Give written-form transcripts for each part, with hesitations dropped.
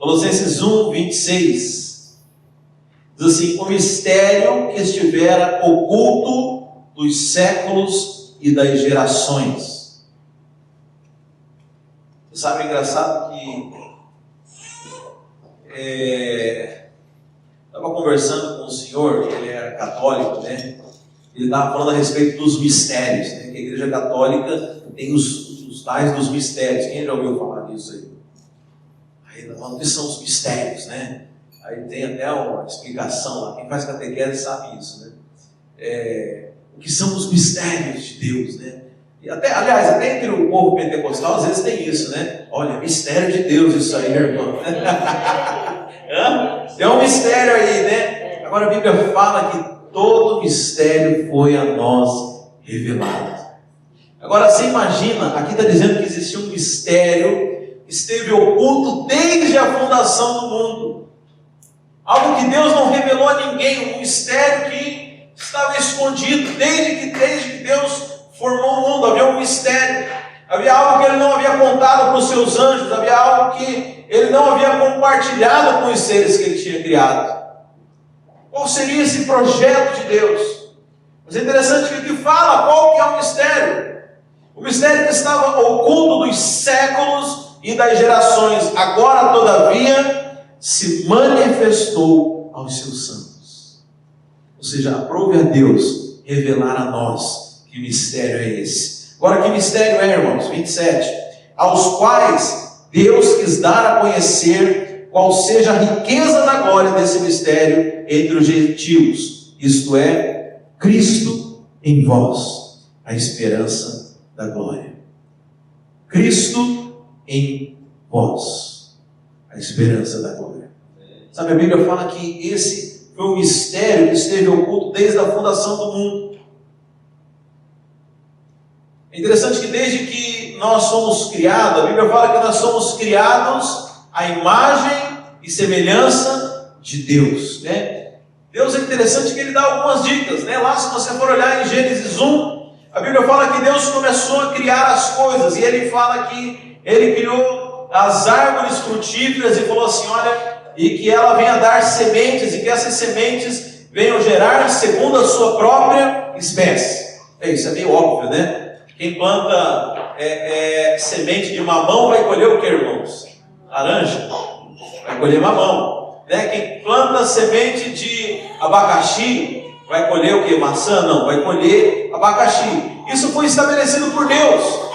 Colossenses 1, 26. Diz assim: o mistério que estivera oculto dos séculos e das gerações. Você sabe, é engraçado que estava conversando com o senhor, ele era católico, né? Ele estava falando a respeito dos mistérios, né? Que a Igreja Católica tem os tais dos mistérios. Quem já ouviu falar disso aí? Aí o que são os mistérios, né? Aí tem até uma explicação lá. Quem faz catequese sabe isso, né? O que são os mistérios de Deus, né? E até entre o povo pentecostal, às vezes tem isso, né? Olha, mistério de Deus isso aí, irmão. Tem um mistério aí, né? Agora a Bíblia fala que todo mistério foi a nós revelado. Agora você imagina, aqui está dizendo que existia um mistério que esteve oculto desde a fundação do mundo. Algo que Deus não revelou a ninguém, um mistério que estava escondido desde que Deus formou o mundo. Havia um mistério, havia algo que Ele não havia contado para os seus anjos, havia algo que Ele não havia compartilhado com os seres que Ele tinha criado. Qual seria esse projeto de Deus? Mas é interessante que aqui fala qual que é o mistério. O mistério que estava oculto dos séculos e das gerações, agora todavia se manifestou aos seus santos. Ou seja, aprove a Deus revelar a nós que mistério é esse. Agora, que mistério é, irmãos? 27. Aos quais Deus quis dar a conhecer qual seja a riqueza da glória desse mistério entre os gentios, isto é, Cristo em vós, a esperança da glória. Cristo em vós, a esperança da glória. Sabe, a Bíblia fala que esse foi um mistério que esteve oculto desde a fundação do mundo. É interessante que desde que nós somos criados, a Bíblia fala que nós somos criados à imagem e semelhança de Deus, né? Deus é interessante que Ele dá algumas dicas, né? Lá, se você for olhar em Gênesis 1, a Bíblia fala que Deus começou a criar as coisas, e Ele fala que Ele criou as árvores frutíferas e falou assim, olha, e que ela venha dar sementes, e que essas sementes venham gerar segundo a sua própria espécie. Isso é meio óbvio, né? Quem planta semente de mamão vai colher o que, irmãos? Laranja? Vai colher mamão. Né? Quem planta semente de abacaxi vai colher o que? Maçã? Não, vai colher abacaxi. Isso foi estabelecido por Deus.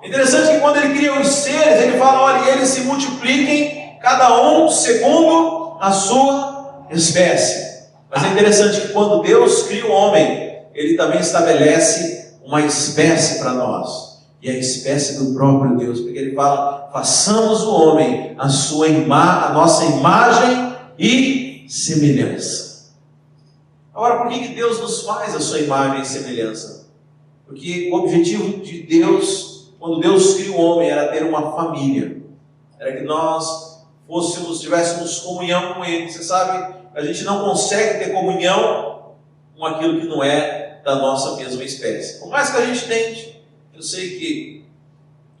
Interessante que quando Ele cria os seres, Ele fala, olha, eles se multipliquem, cada um segundo a sua espécie. Mas é interessante que quando Deus cria o homem, Ele também estabelece uma espécie para nós, e a espécie do próprio Deus, porque Ele fala, façamos o homem a nossa imagem e semelhança. Agora, por que Deus nos faz a sua imagem e semelhança? Porque o objetivo de Deus, quando Deus cria o homem, era ter uma família, era que nós tivéssemos comunhão com Ele. Você sabe, a gente não consegue ter comunhão com aquilo que não é da nossa mesma espécie. Por mais que a gente tente, eu sei que,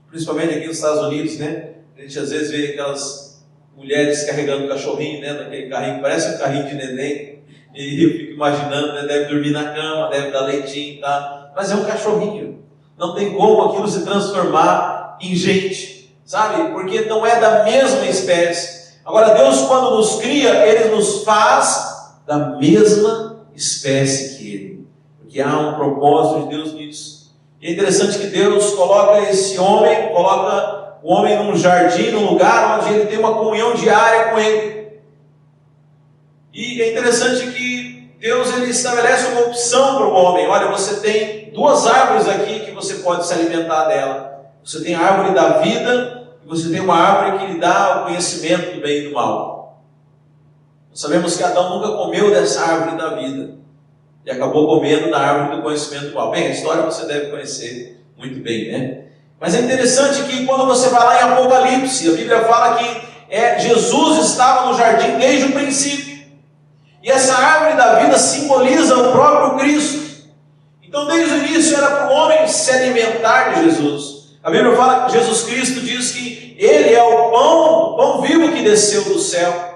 principalmente aqui nos Estados Unidos, né, a gente às vezes vê aquelas mulheres carregando cachorrinho, né, naquele carrinho, parece um carrinho de neném, e eu fico imaginando, né, deve dormir na cama, deve dar leitinho, tá? Mas é um cachorrinho, não tem como aquilo se transformar em gente, sabe? Porque não é da mesma espécie. Agora, Deus, quando nos cria, Ele nos faz da mesma espécie que Ele. Que há um propósito de Deus nisso. E é interessante que Deus coloca o homem num jardim, num lugar onde ele tem uma comunhão diária com Ele. E é interessante que Deus ele estabelece uma opção para o homem. Olha, você tem duas árvores aqui que você pode se alimentar dela. Você tem a árvore da vida e você tem uma árvore que lhe dá o conhecimento do bem e do mal. Nós sabemos que Adão nunca comeu dessa árvore da vida e acabou comendo da árvore do conhecimento do mal. Bem, a história você deve conhecer muito bem, né? Mas é interessante que quando você vai lá em Apocalipse, a Bíblia fala que Jesus estava no jardim desde o princípio. E essa árvore da vida simboliza o próprio Cristo. Então desde o início era para o homem se alimentar de Jesus. A Bíblia fala que Jesus Cristo diz que Ele é o pão vivo que desceu do céu.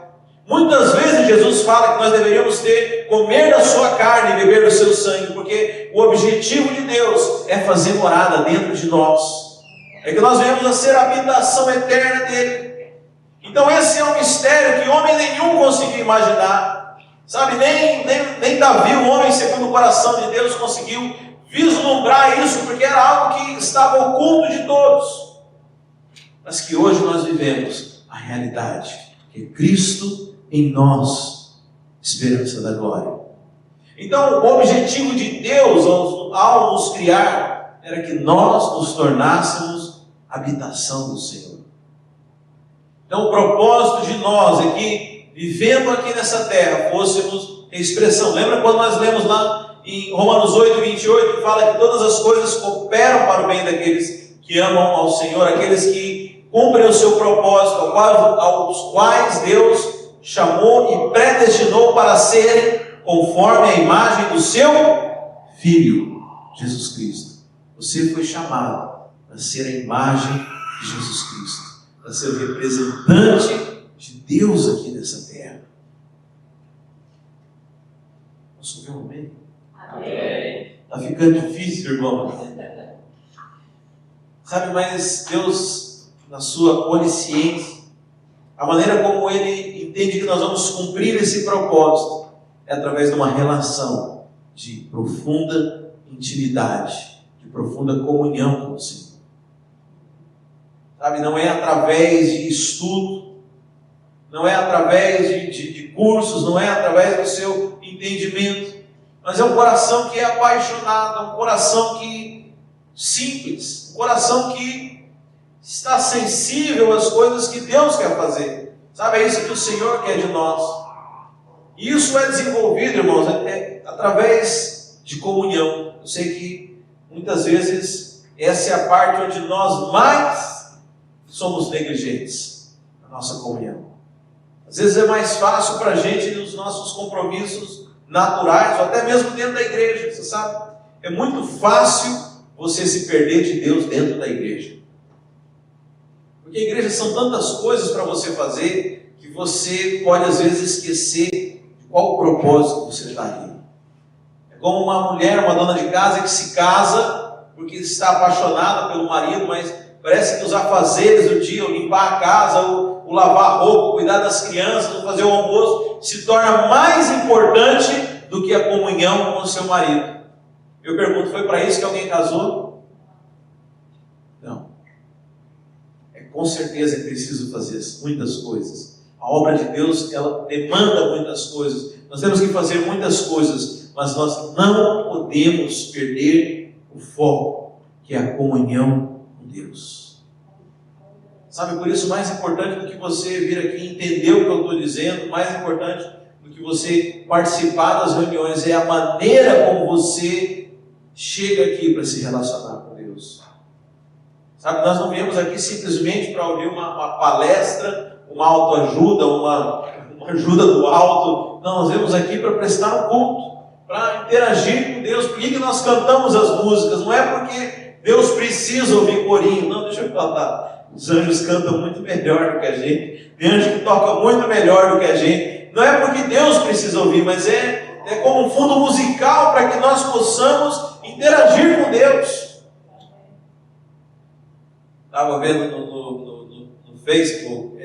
Muitas vezes Jesus fala que nós deveríamos comer da sua carne e beber do seu sangue, porque o objetivo de Deus é fazer morada dentro de nós. É que nós venhamos a ser a habitação eterna dele. Então esse é um mistério que homem nenhum conseguiu imaginar. Sabe, nem Davi, o homem segundo o coração de Deus, conseguiu vislumbrar isso, porque era algo que estava oculto de todos. Mas que hoje nós vivemos a realidade, que é Cristo em nós, esperança da glória. Então o objetivo de Deus ao nos criar era que nós nos tornássemos habitação do Senhor. Então o propósito de nós é que, vivendo aqui nessa terra, fôssemos expressão. Lembra quando nós lemos lá em Romanos 8, 28, que fala que todas as coisas cooperam para o bem daqueles que amam ao Senhor, aqueles que cumprem o seu propósito, aos quais Deus chamou e predestinou para serem conforme a imagem do seu Filho, Jesus Cristo. Você foi chamado para ser a imagem de Jesus Cristo, para ser o representante de Deus aqui nessa terra. Posso ouvir um amém? Amém. Está ficando difícil, irmão. Sabe, mas Deus, na sua onisciência, a maneira como Ele entende que nós vamos cumprir esse propósito é através de uma relação de profunda intimidade, de profunda comunhão com o Senhor. Sabe, não é através de estudo, não é através de cursos, não é através do seu entendimento, mas é um coração que é apaixonado, é um coração que simples, um coração que está sensível às coisas que Deus quer fazer. Sabe, é isso que o Senhor quer de nós. E isso é desenvolvido, irmãos, através de comunhão. Eu sei que muitas vezes essa é a parte onde nós mais somos negligentes, a nossa comunhão. Às vezes é mais fácil para a gente nos nossos compromissos naturais, ou até mesmo dentro da igreja, você sabe? É muito fácil você se perder de Deus dentro da igreja. Porque a igreja são tantas coisas para você fazer, que você pode às vezes esquecer de qual o propósito você está ali. É como uma mulher, uma dona de casa que se casa porque está apaixonada pelo marido, mas parece que os afazeres do dia, o limpar a casa, o lavar a roupa, o cuidar das crianças, o fazer o almoço, se torna mais importante do que a comunhão com o seu marido. Eu pergunto, foi para isso que alguém casou? Não. Com certeza é preciso fazer muitas coisas. A obra de Deus, ela demanda muitas coisas. Nós temos que fazer muitas coisas, mas nós não podemos perder o foco, que é a comunhão com Deus. Sabe, por isso mais importante do que você vir aqui entender o que eu estou dizendo, mais importante do que você participar das reuniões é a maneira como você chega aqui para se relacionar com Deus. Sabe, nós não viemos aqui simplesmente para ouvir uma palestra, uma autoajuda, uma ajuda do alto. Não, nós viemos aqui para prestar um culto, para interagir com Deus. Por que nós cantamos as músicas? Não é porque Deus precisa ouvir corinho. Não, deixa eu falar. Os anjos cantam muito melhor do que a gente. Tem anjo que toca muito melhor do que a gente. Não é porque Deus precisa ouvir, mas é como um fundo musical para que nós possamos interagir com Deus. Estava vendo no Facebook,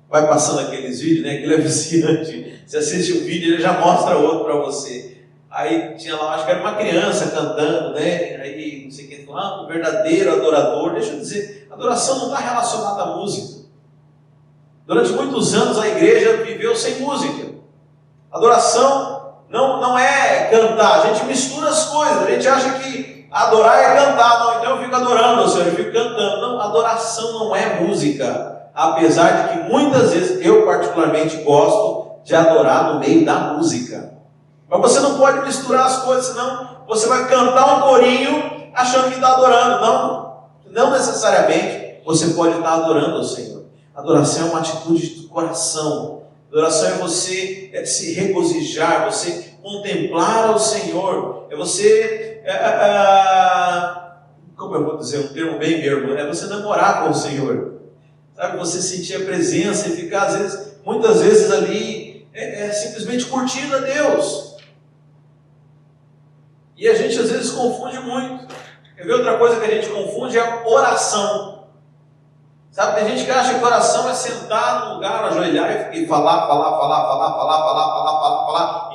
vai passando aqueles vídeos, né? Aquilo é viciante. Você assiste um vídeo, ele já mostra outro para você. Aí tinha lá, acho que era uma criança cantando, né? Aí não sei quem falou, o verdadeiro adorador. Deixa eu dizer, adoração não está relacionada à música. Durante muitos anos a igreja viveu sem música. Adoração não é cantar, a gente mistura as coisas, a gente acha que adorar é cantar, não, então eu fico adorando ao Senhor, eu fico cantando. Não, adoração não é música, apesar de que muitas vezes eu particularmente gosto de adorar no meio da música. Mas você não pode misturar as coisas, senão você vai cantar um corinho achando que está adorando. Não necessariamente você pode estar adorando ao Senhor. Adoração é uma atitude do coração. Adoração é você se regozijar, você contemplar ao Senhor, é você como eu vou dizer, um termo bem meu, é você namorar com o Senhor. Sabe, você sentir a presença e ficar, às vezes, muitas vezes ali, simplesmente curtindo a Deus. E a gente às vezes confunde muito. Quer ver outra coisa que a gente confunde? É a oração. Sabe, tem gente que acha que oração é sentar no lugar, ajoelhar e falar.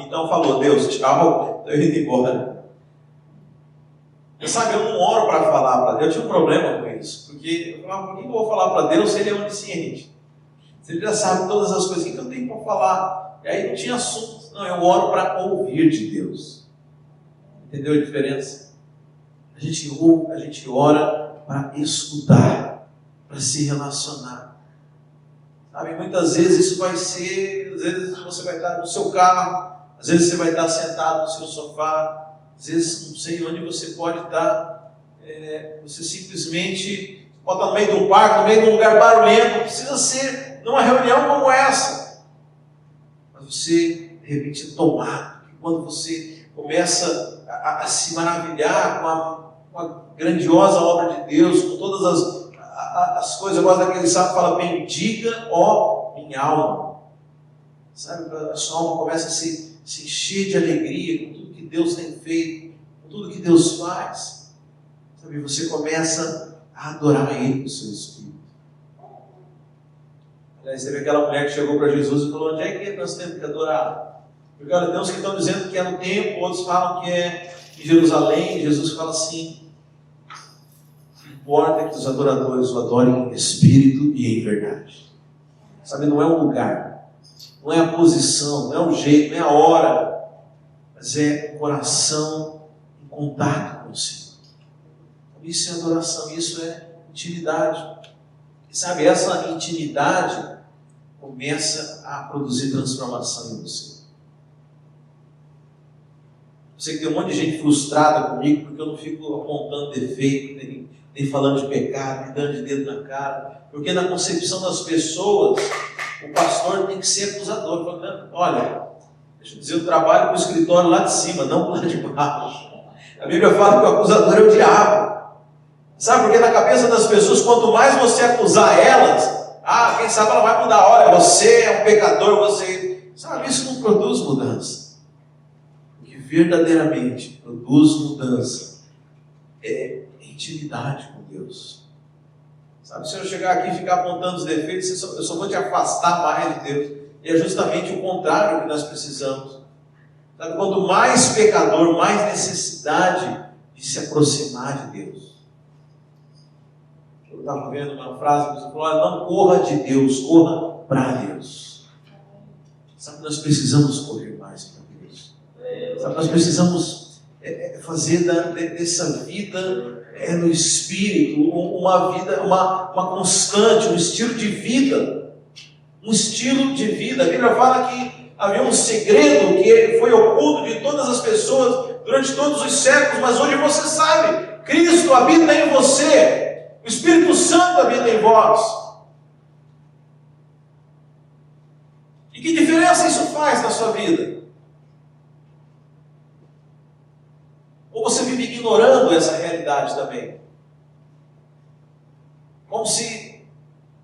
Então falou, Deus, tchau, estou indo embora. Sabe, eu não oro para falar para Deus. Eu tinha um problema com isso. Porque eu falava, por que eu vou falar para Deus se Ele é onisciente? Se Ele já sabe todas as coisas, o que eu tenho para falar? E aí não tinha assunto. Não, eu oro para ouvir de Deus. Entendeu a diferença? A gente ouve, a gente ora para escutar, para se relacionar. Sabe, muitas vezes isso vai ser, às vezes você vai estar no seu carro, às vezes você vai estar sentado no seu sofá, às vezes não sei onde você pode estar, você simplesmente pode estar no meio de um parque, no meio de um lugar barulhento, não precisa ser numa reunião como essa, mas você de repente é tomado, quando você começa a se maravilhar com a grandiosa obra de Deus, com todas as coisas. Eu gosto daquele salmo que fala, bendiga, ó minha alma. Sabe, a sua alma começa a se encher de alegria com tudo que Deus tem feito, com tudo que Deus faz. Sabe, você começa a adorar Ele com o seu espírito. Aliás, teve aquela mulher que chegou para Jesus e falou, onde é que nós temos que adorar? Porque olha, tem uns que estão dizendo que é no templo, outros falam que é em Jerusalém. Jesus fala assim, o que importa é que os adoradores o adorem em espírito e em verdade. Sabe, não é um lugar, não é a posição, não é o jeito, não é a hora, mas é o coração em contato com o Senhor. Isso é adoração, isso é intimidade. E sabe, essa intimidade começa a produzir transformação em você. Eu sei que tem um monte de gente frustrada comigo porque eu não fico apontando defeito, nem falando de pecado, nem dando de dedo na cara. Porque na concepção das pessoas, o pastor tem que ser acusador. Falando, olha, deixa eu dizer, eu trabalho com o escritório lá de cima, não lá de baixo. A Bíblia fala que o acusador é o diabo. Sabe, porque na cabeça das pessoas, quanto mais você acusar elas, quem sabe ela vai mudar. Olha, você é um pecador, você... Sabe, isso não produz mudança. Verdadeiramente produz mudança é intimidade com Deus. Sabe, se eu chegar aqui e ficar apontando os defeitos, eu só vou te afastar mais de Deus. E é justamente o contrário que nós precisamos. Sabe, quanto mais pecador, mais necessidade de se aproximar de Deus. Eu estava vendo uma frase que você falou, não corra de Deus, corra para Deus. Sabe, nós precisamos correr mais para Deus. Sabe, nós precisamos fazer dessa vida no Espírito uma vida, uma constante, um estilo de vida. Um estilo de vida. A Bíblia fala que havia um segredo que foi oculto de todas as pessoas durante todos os séculos, mas hoje você sabe, Cristo habita em você, o Espírito Santo habita em vós. E que diferença isso faz na sua vida? Ou você vive ignorando essa realidade também? Como se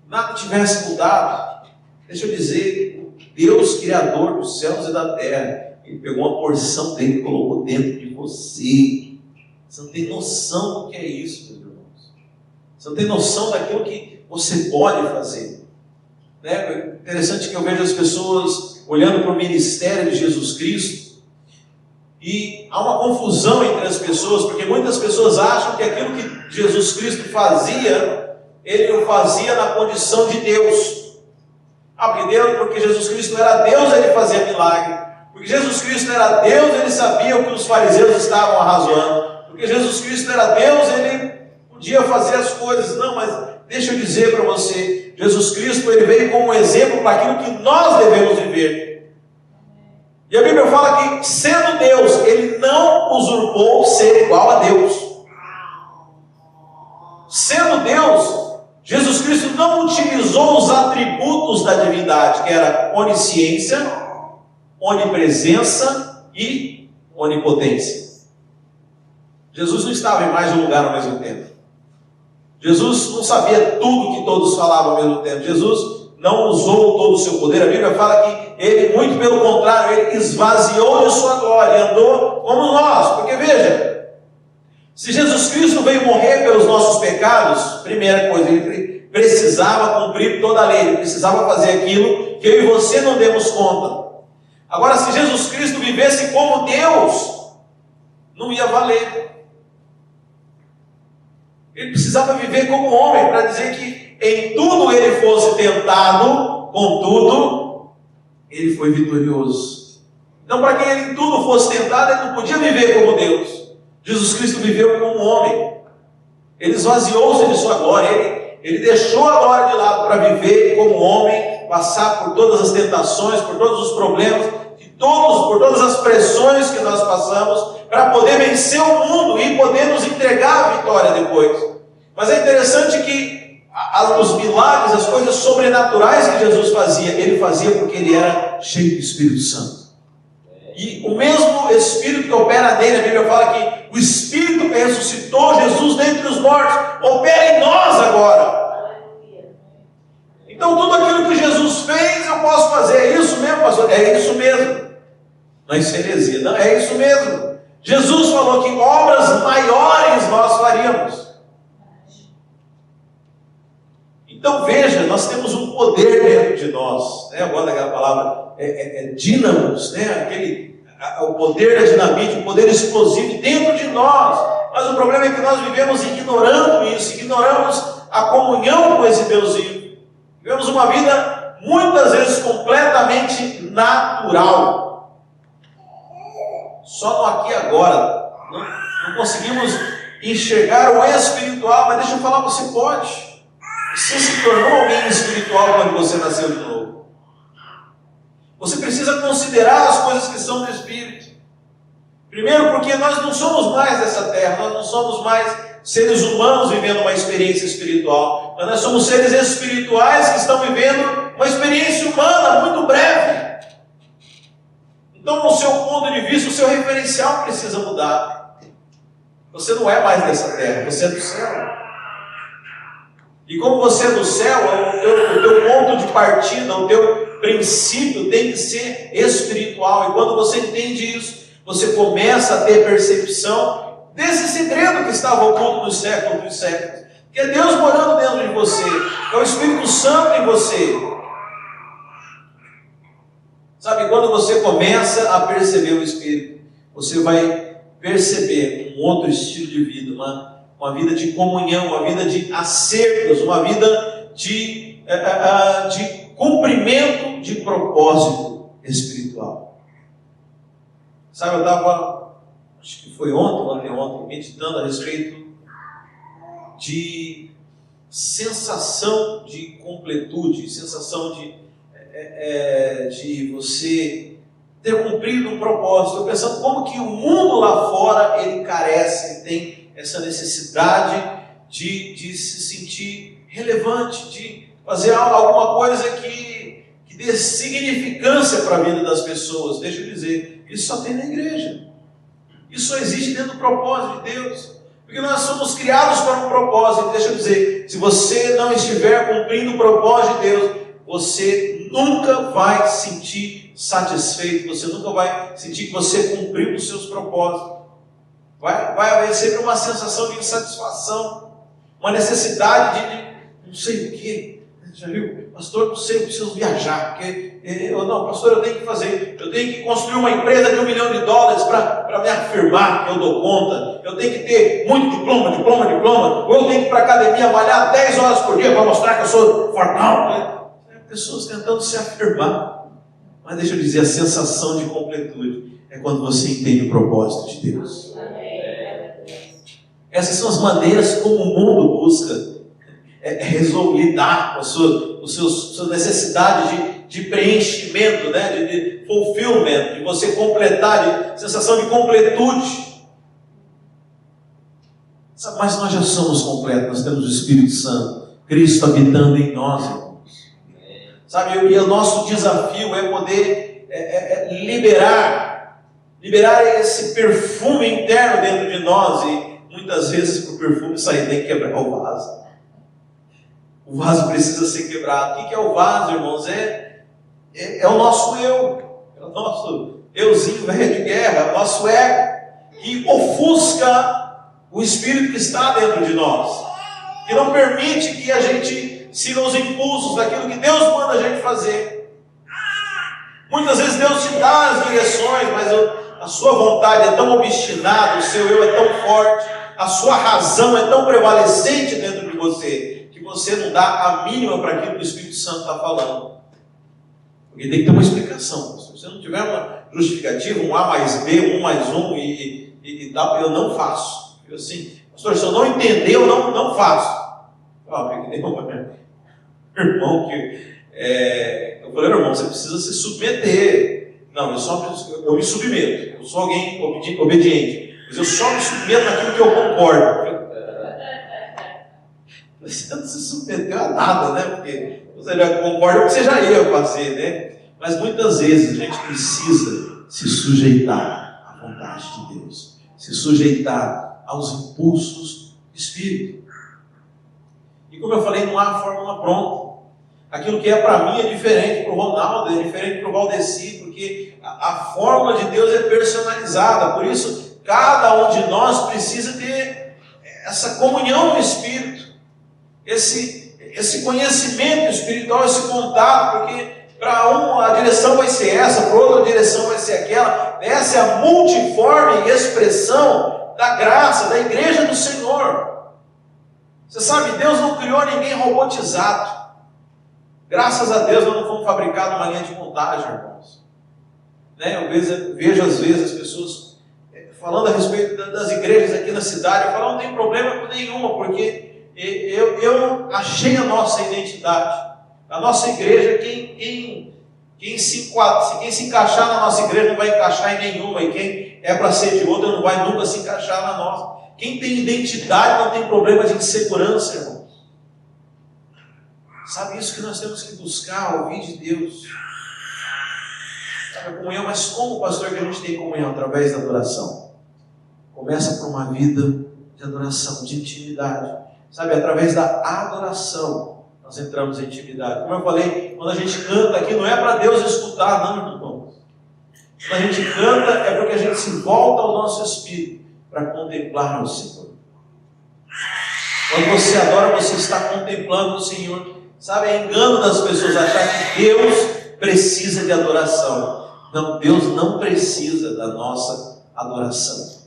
nada tivesse mudado. Deixa eu dizer, Deus, Criador dos céus e da terra, Ele pegou uma porção dele e colocou dentro de você. Você não tem noção do que é isso, meus irmãos. Você não tem noção daquilo que você pode fazer. É interessante que eu vejo as pessoas olhando para o ministério de Jesus Cristo, e há uma confusão entre as pessoas, porque muitas pessoas acham que aquilo que Jesus Cristo fazia, Ele o fazia na condição de Deus. Porque Jesus Cristo era Deus, Ele fazia milagre. Porque Jesus Cristo era Deus, Ele sabia o que os fariseus estavam arrazoando. Porque Jesus Cristo era Deus, Ele podia fazer as coisas. Não, mas deixa eu dizer para você, Jesus Cristo, Ele veio como um exemplo para aquilo que nós devemos viver. E a Bíblia fala que, sendo Deus, Ele não usurpou ser igual a Deus. Sendo Deus, Jesus Cristo não utilizou os atributos da divindade, que era onisciência, onipresença e onipotência. Jesus não estava em mais de um lugar ao mesmo tempo. Jesus não sabia tudo que todos falavam ao mesmo tempo. Jesus não usou todo o seu poder. A Bíblia fala que ele, muito pelo contrário, ele esvaziou de sua glória e andou como nós. Porque veja, se Jesus Cristo veio morrer pelos nossos pecados, primeira coisa, ele precisava cumprir toda a lei, ele precisava fazer aquilo que eu e você não demos conta. Agora, se Jesus Cristo vivesse como Deus, não ia valer. Ele precisava viver como homem, para dizer que em tudo ele fosse tentado, contudo, ele foi vitorioso. Então, para quem ele em tudo fosse tentado, ele não podia viver como Deus. Jesus Cristo viveu como homem. Ele esvaziou-se de sua glória, ele deixou a glória de lado para viver como homem, passar por todas as tentações, por todos os problemas, por todas as pressões que nós passamos, para poder vencer o mundo e poder nos entregar a vitória depois. Mas é interessante que os milagres, as coisas sobrenaturais que Jesus fazia, ele fazia porque ele era cheio do Espírito Santo. E o mesmo Espírito que opera nele, a Bíblia fala que o Espírito que ressuscitou Jesus dentre os mortos, opera em nós agora. Então tudo aquilo que Jesus fez, eu posso fazer. É isso mesmo, pastor? É isso mesmo. Não é isso heresia, não, é isso mesmo. Jesus falou que obras maiores nós faríamos. Então veja, nós temos um poder dentro de nós, né? Eu gosto daquela palavra, dínamos, né? O poder da dinamite, o poder explosivo dentro de nós. Mas o problema é que nós vivemos ignorando isso, ignoramos a comunhão com esse Deus vivo. Vivemos uma vida muitas vezes completamente natural, só no aqui e agora. Não conseguimos enxergar o espiritual. Mas deixa eu falar, você pode. Você se tornou alguém espiritual quando você nasceu de novo. Você precisa considerar as coisas que são do Espírito. Primeiro, porque nós não somos mais dessa terra, nós não somos mais seres humanos vivendo uma experiência espiritual, mas nós somos seres espirituais que estão vivendo uma experiência humana muito breve. Então, no seu ponto de vista, o seu referencial precisa mudar. Você não é mais dessa terra, você é do céu. E como você é do céu, o teu ponto de partida, o teu princípio tem que ser espiritual. E quando você entende isso, você começa a ter percepção desse segredo que estava oculto nos séculos dos séculos, que é Deus morando dentro de você, é o Espírito Santo em você. Sabe, quando você começa a perceber o Espírito, você vai perceber um outro estilo de vida, uma vida de comunhão, uma vida de acertos, uma vida de cumprimento de propósito espiritual. Sabe, eu estava, acho que foi ontem, meditando a respeito de sensação de completude, sensação de você ter cumprido um propósito. Eu pensando como que o mundo lá fora, ele carece, tem essa necessidade de se sentir relevante, de fazer alguma coisa que dê significância para a vida das pessoas. Deixa eu dizer, isso só tem na igreja. Isso só existe dentro do propósito de Deus. Porque nós somos criados para um propósito. Deixa eu dizer, se você não estiver cumprindo o propósito de Deus, você nunca vai se sentir satisfeito, você nunca vai sentir que você cumpriu os seus propósitos. Vai haver sempre uma sensação de insatisfação, uma necessidade de não sei o que. Já viu? Pastor, não sei, eu preciso viajar, porque não, pastor, eu tenho que construir uma empresa de $1 milhão para me afirmar que eu dou conta, eu tenho que ter muito diploma, ou eu tenho que ir para a academia malhar 10 horas por dia para mostrar que eu sou fortão. Pessoas tentando se afirmar. Mas deixa eu dizer, a sensação de completude é quando você entende o propósito de Deus. Essas são as maneiras como o mundo busca lidar com a sua necessidade de preenchimento, né? de fulfillment, de você completar, de sensação de completude. Mas nós já somos completos, nós temos o Espírito Santo, Cristo habitando em nós, irmãos. Sabe, e o nosso desafio é poder liberar esse perfume interno dentro de nós, e muitas vezes para o perfume sair tem que quebrar o vaso. O vaso precisa ser quebrado. O que é o vaso, irmãos? É o nosso eu. É o nosso euzinho velho de guerra, o nosso ego, que ofusca o Espírito que está dentro de nós, que não permite que a gente siga os impulsos daquilo que Deus manda a gente fazer. Muitas vezes Deus te dá as direções, mas a sua vontade é tão obstinada, o seu eu é tão forte, a sua razão é tão prevalecente dentro de você, que você não dá a mínima para aquilo que o Espírito Santo está falando. Porque tem que ter uma explicação. Se você não tiver uma justificativa, um A mais B, um mais um e tal, eu não faço. Eu assim, pastor, se eu não entender, eu não faço. Irmão, eu falei, irmão, você precisa se submeter. Não, eu me submeto. Eu sou alguém obediente, mas eu só me submeto naquilo que eu concordo. Você não se submeteu a nada, né? Porque você já concorda com o que você já ia fazer, né? Mas muitas vezes a gente precisa se sujeitar à vontade de Deus, se sujeitar aos impulsos do Espírito. E como eu falei, não há fórmula pronta. Aquilo que é para mim é diferente para o Ronaldo, é diferente para o Valdeci, porque a fórmula de Deus é personalizada. Por isso, cada um de nós precisa ter essa comunhão com o Espírito, esse conhecimento espiritual, esse contato, porque para um a direção vai ser essa, para outra a direção vai ser aquela. Essa é a multiforme expressão da graça, da igreja do Senhor. Você sabe, Deus não criou ninguém robotizado. Graças a Deus nós não fomos fabricados numa linha de montagem, irmãos. Eu vejo às vezes as pessoas falando a respeito das igrejas aqui na cidade. Eu falo, não tem problema nenhuma, porque eu achei a nossa identidade. A nossa igreja, quem se encaixar na nossa igreja não vai encaixar em nenhuma, e quem é para ser de outra não vai nunca se encaixar na nossa. Quem tem identidade não tem problema de insegurança, irmão. Sabe isso que nós temos que buscar, ouvir de Deus. Sabe a comunhão, mas como, pastor, que a gente tem comunhão? Através da adoração. Começa por uma vida de adoração, de intimidade. Sabe, através da adoração nós entramos em intimidade. Como eu falei, quando a gente canta aqui, não é para Deus escutar, não, irmão. Quando a gente canta, é porque a gente se volta ao nosso espírito para contemplar o Senhor. Quando você adora, você está contemplando o Senhor. Sabe, é engano das pessoas achar que Deus precisa de adoração. Não, Deus não precisa da nossa adoração.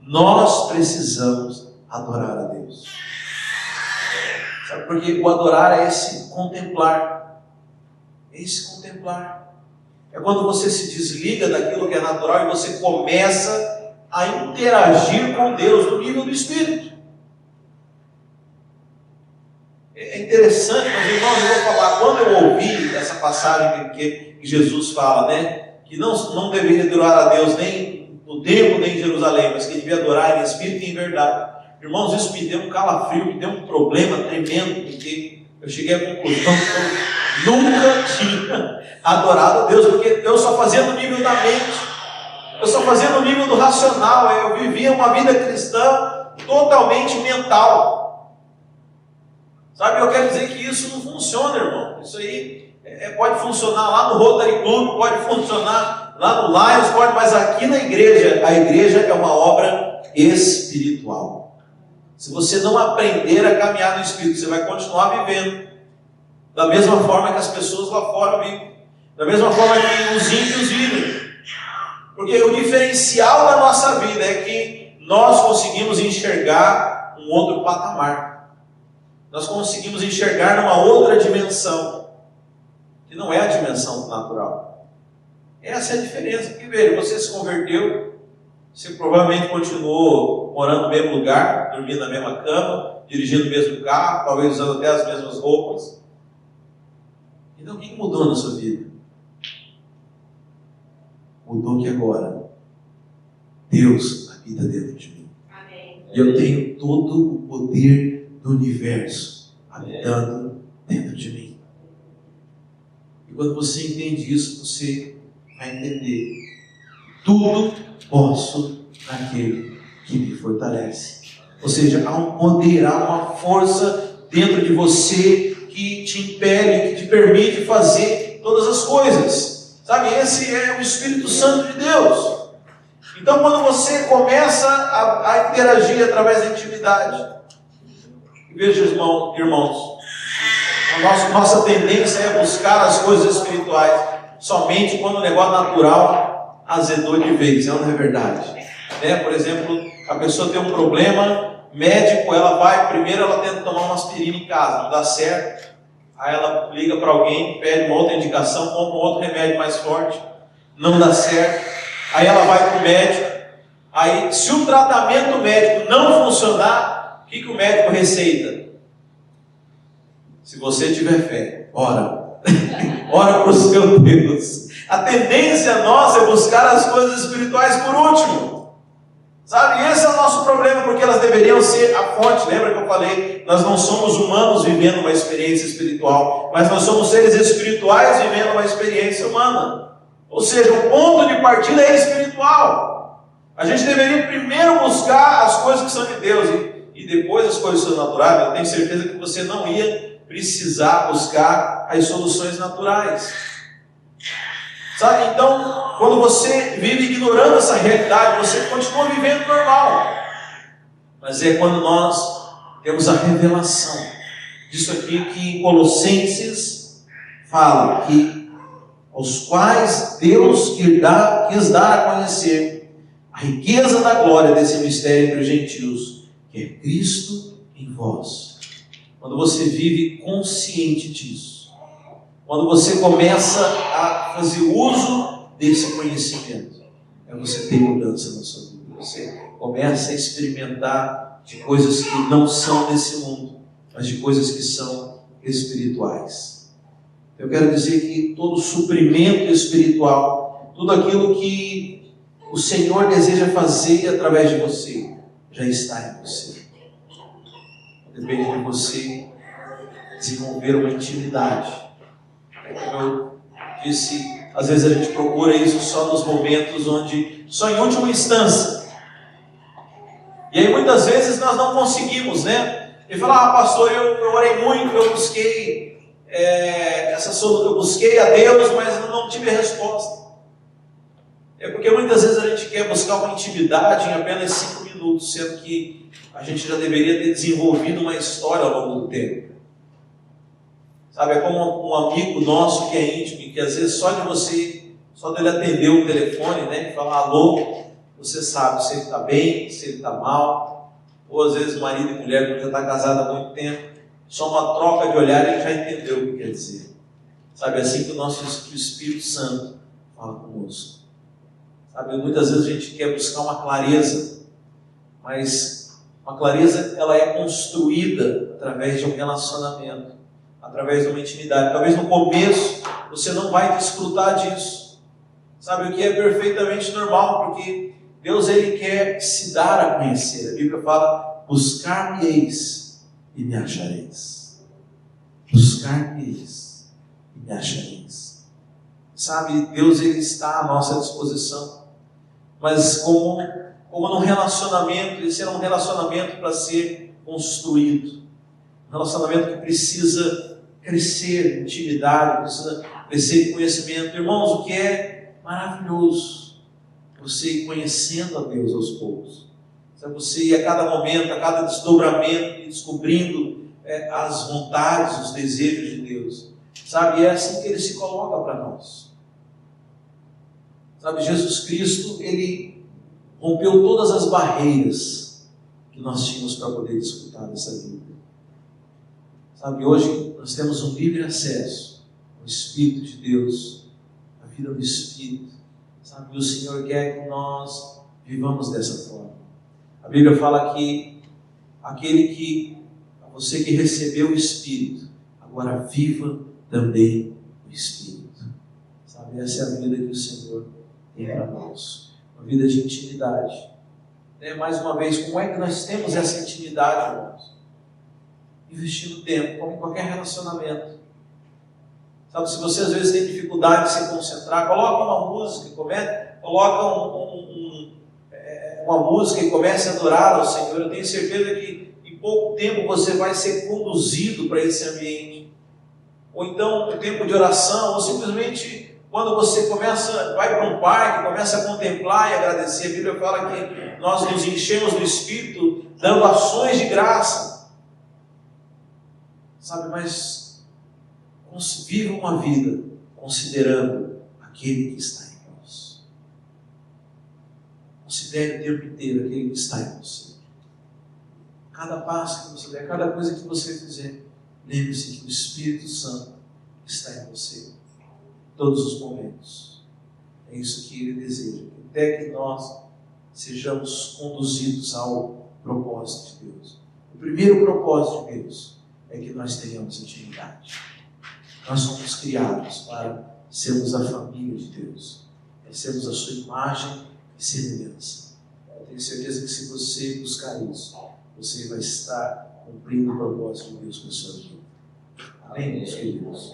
Nós precisamos adorar a Deus. Sabe, porque o adorar é esse contemplar. É esse contemplar. É quando você se desliga daquilo que é natural e você começa a interagir com Deus no nível do Espírito. É interessante, mas irmãos, eu vou falar, quando eu ouvi essa passagem que Jesus fala, que não deveria adorar a Deus nem no templo, nem em Jerusalém, mas que devia adorar em espírito e em verdade. Irmãos, isso me deu um calafrio, me deu um problema tremendo, porque eu cheguei à conclusão que eu nunca tinha adorado a Deus, porque eu só fazia no nível da mente, eu só fazia no nível do racional, eu vivia uma vida cristã totalmente mental. Sabe, eu quero dizer que isso não funciona, irmão. Isso aí pode funcionar lá no Rotary Club, pode funcionar lá no Lions, pode, mas aqui na igreja, a igreja é uma obra espiritual. Se você não aprender a caminhar no Espírito, você vai continuar vivendo da mesma forma que as pessoas lá fora vivem, da mesma forma que os ímpios vivem. Porque o diferencial da nossa vida é que nós conseguimos enxergar um outro patamar. Nós conseguimos enxergar numa outra dimensão, que não é a dimensão natural. Essa é a diferença. Porque veja, você se converteu, você provavelmente continuou morando no mesmo lugar, dormindo na mesma cama, dirigindo o mesmo carro, talvez usando até as mesmas roupas. Então o que mudou na sua vida? Mudou que agora Deus habita dentro de mim. Amém. E eu tenho todo o poder do universo habitando dentro de mim. E quando você entende isso, você vai entender: tudo posso naquele que me fortalece. Ou seja, há um poder, há uma força dentro de você que te impele, que te permite fazer todas as coisas. Sabe, esse é o Espírito Santo de Deus. Então, quando você começa a interagir através da intimidade, veja, irmãos, a nossa tendência é buscar as coisas espirituais somente quando o negócio natural azedou de vez, não é verdade? Por exemplo, a pessoa tem um problema médico, ela vai, primeiro ela tenta tomar uma aspirina em casa, não dá certo, aí ela liga para alguém, pede uma outra indicação, compra um outro remédio mais forte, não dá certo, aí ela vai para o médico, aí se o tratamento médico não funcionar, o que o médico receita? Se você tiver fé, ora. Ora para o seu Deus. A tendência nossa é buscar as coisas espirituais por último. Sabe, esse é o nosso problema, porque elas deveriam ser a fonte. Lembra que eu falei? Nós não somos humanos vivendo uma experiência espiritual, mas nós somos seres espirituais vivendo uma experiência humana. Ou seja, o ponto de partida é espiritual. A gente deveria primeiro buscar as coisas que são de Deus e depois as coisas sobrenaturais. Eu tenho certeza que você não ia precisar buscar as soluções naturais. Sabe, então, quando você vive ignorando essa realidade, você continua vivendo normal. Mas é quando nós temos a revelação disso aqui que em Colossenses fala, que aos quais Deus quis dar a conhecer a riqueza da glória desse mistério entre os gentios, que é Cristo em vós. Quando você vive consciente disso, quando você começa a fazer uso desse conhecimento, você tem mudança na sua vida. Você começa a experimentar de coisas que não são desse mundo, mas de coisas que são espirituais. Eu quero dizer que todo suprimento espiritual, tudo aquilo que o Senhor deseja fazer através de você, já está em você. Depende de você desenvolver uma intimidade. Como eu disse, às vezes a gente procura isso só nos momentos onde, só em última instância. E aí muitas vezes nós não conseguimos, E fala, pastor, eu orei muito, eu busquei eu busquei a Deus, mas eu não tive resposta. É porque muitas vezes a gente quer buscar uma intimidade em apenas 5 minutos, sendo que a gente já deveria ter desenvolvido uma história ao longo do tempo. Sabe, é como um amigo nosso que é íntimo, e que às vezes só dele atender o telefone, e falar alô, você sabe se ele está bem, se ele está mal. Ou às vezes marido e mulher que já está casado há muito tempo, só uma troca de olhar ele já entendeu o que quer dizer. Sabe, assim que o Espírito Santo fala conosco. Sabe, muitas vezes a gente quer buscar uma clareza, mas uma clareza ela é construída através de um relacionamento, através de uma intimidade. Talvez no começo você não vai desfrutar disso. Sabe, o que é perfeitamente normal, porque Deus ele quer se dar a conhecer. A Bíblia fala, buscar-me-eis e me achareis. Buscar-me-eis e me achareis. Sabe, Deus ele está à nossa disposição. Mas como num relacionamento, esse era um relacionamento para ser construído. Um relacionamento que precisa crescer em intimidade, precisa crescer em conhecimento. Irmãos, o que é maravilhoso, você ir conhecendo a Deus aos poucos. Você ir a cada momento, a cada desdobramento, descobrindo as vontades, os desejos de Deus. Sabe, e é assim que Ele se coloca para nós. Sabe, Jesus Cristo, Ele rompeu todas as barreiras que nós tínhamos para poder desfrutar dessa vida. Sabe, hoje nós temos um livre acesso ao Espírito de Deus, à vida do Espírito. Sabe, o Senhor quer que nós vivamos dessa forma. A Bíblia fala que você que recebeu o Espírito, agora viva também o Espírito. Sabe, essa é a vida que o Senhor tem para nós. Uma vida de intimidade. Mais uma vez, como é que nós temos essa intimidade, irmãos? Investindo tempo, como em qualquer relacionamento. Sabe, se você às vezes tem dificuldade de se concentrar, coloca uma música, coloca uma música e comece a adorar ao Senhor. Eu tenho certeza que em pouco tempo você vai ser conduzido para esse ambiente. ou então um tempo de oração, ou simplesmente quando você vai para um parque, começa a contemplar e agradecer. A Bíblia fala que nós nos enchemos do Espírito, dando ações de graça. Sabe, mas viva uma vida considerando aquele que está em nós. Considere o tempo inteiro aquele que está em você. Cada passo que você der, cada coisa que você fizer, lembre-se que o Espírito Santo está em você em todos os momentos. É isso que Ele deseja, até que nós sejamos conduzidos ao propósito de Deus. O primeiro propósito de Deus é que nós tenhamos intimidade. Nós somos criados para sermos a família de Deus, para sermos a sua imagem e semelhança. Eu tenho certeza que se você buscar isso, você vai estar cumprindo o propósito de Deus com a sua vida. Amém, meus queridos?